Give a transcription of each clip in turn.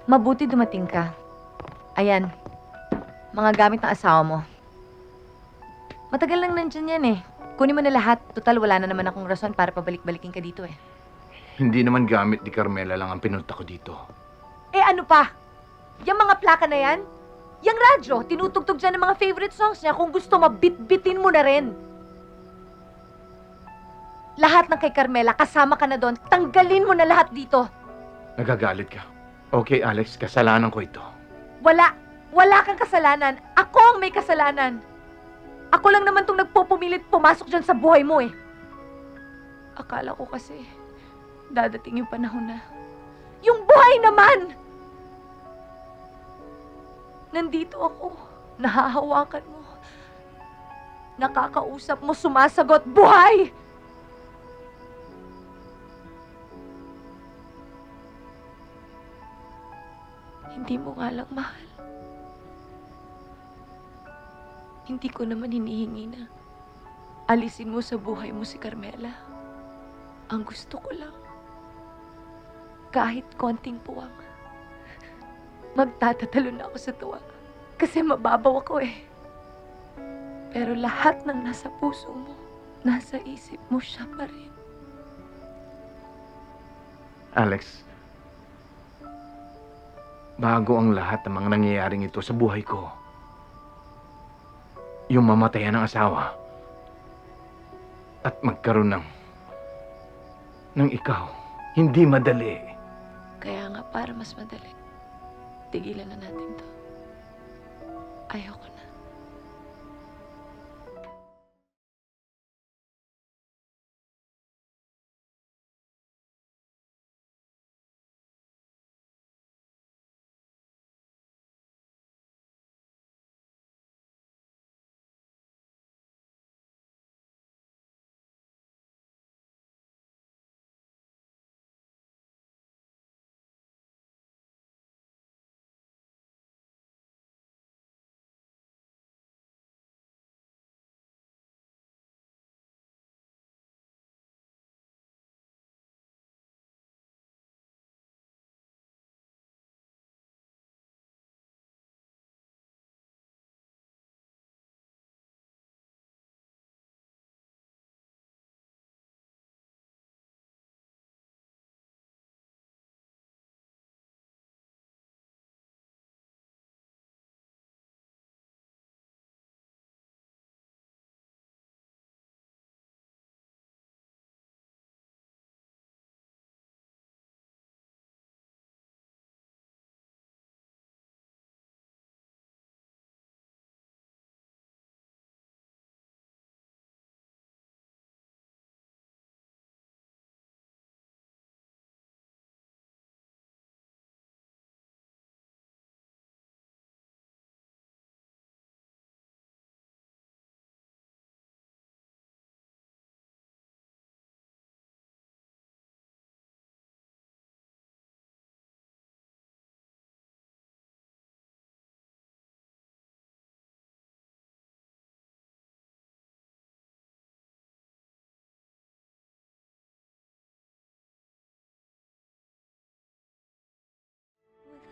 Mabuti dumating ka. Ayan, mga gamit ng asawa mo. Matagal lang nandyan yan eh. Kunin mo na lahat. Total, wala na naman akong rason para pabalik-balikin ka dito eh. Hindi naman gamit ni Carmela lang ang pinunta ko dito. Eh ano pa? Yung mga plaka na yan? Yung radyo, tinutugtog dyan ng mga favorite songs niya. Kung gusto mo, bit-bitin mo na rin. Lahat ng kay Carmela, kasama ka na doon. Tanggalin mo na lahat dito. Nagagalit ka. Okay, Alex, kasalanan ko ito. Wala kang kasalanan. Ako ang may kasalanan. Ako lang naman tong nagpupumilit pumasok dyan sa buhay mo eh. Akala ko kasi, dadating yung panahon na, yung buhay naman! Nandito ako, nahahawakan mo, nakakausap mo, sumasagot, buhay! Hindi mo nga lang mahal. Hindi ko naman hinihingi na alisin mo sa buhay mo si Carmela. Ang gusto ko lang, kahit konting puwang, magtatatalo na ako sa tuwa. Kasi mababaw ako eh. Pero lahat ng nasa puso mo, nasa isip mo, siya pa rin. Alex, bago ang lahat ng mga nangyayaring ito sa buhay ko, yung mamatayan ng asawa at magkaroon ng ikaw, hindi madali. Kaya nga, para mas madali, tigilan na natin to. Ayoko na.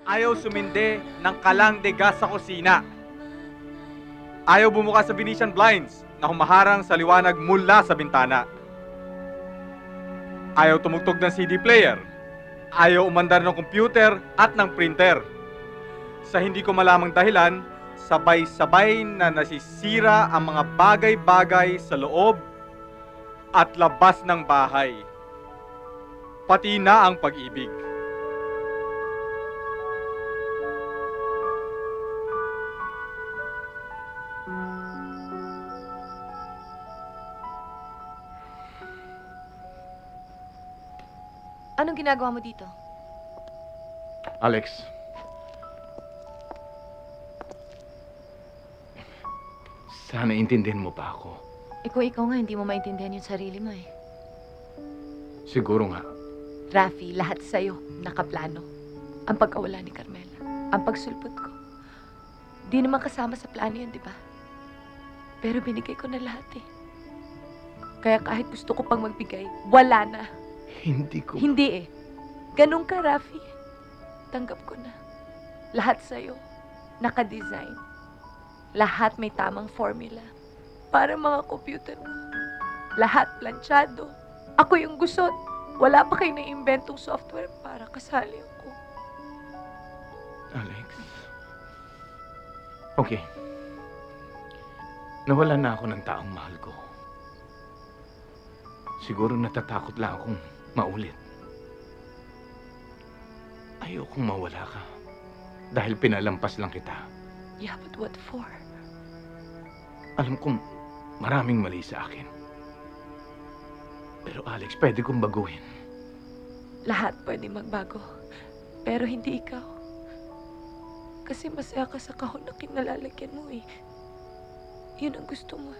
Ayaw sumindi ng kalang de gas sa kusina. Ayaw bumukas sa Venetian blinds na humaharang sa liwanag mula sa bintana. Ayaw tumugtog ng CD player. Ayaw umandar ng computer at ng printer. Sa hindi ko malamang dahilan, sabay-sabay na nasisira ang mga bagay-bagay sa loob at labas ng bahay. Pati na ang pag-ibig. Anong ginagawa mo dito? Alex, sana intindihin mo pa ako. Eh kung ikaw nga, hindi mo maintindihan yung sarili mo eh. Siguro nga, Rafi, lahat sa'yo, nakaplano. Ang pagkawala ni Carmela, ang pagsulpot ko. Di naman kasama sa plano yan, di ba? Pero binigay ko na lahat eh. Kaya kahit gusto ko pang magbigay, wala na. hindi ko... Hindi eh. Ganun ka, Rafi. Natanggap ko na. Lahat sa'yo, nakadesign. Lahat may tamang formula. Para mga computer mo. Lahat planchado. Ako yung gusot. Wala pa kayo na-inventong software para kasali ako. Alex. Okay. Nawala na ako ng taong mahal ko. Siguro natatakot lang akong maulit. Ayokong mawala ka. Dahil pinalampas lang kita. Yeah, but what for? Alam kong maraming mali sa akin. Pero Alex, pwede kong baguhin. Lahat pwede magbago. Pero hindi ikaw. Kasi masaya ka sa kahon na kinalalagyan mo eh. Yun ang gusto mo.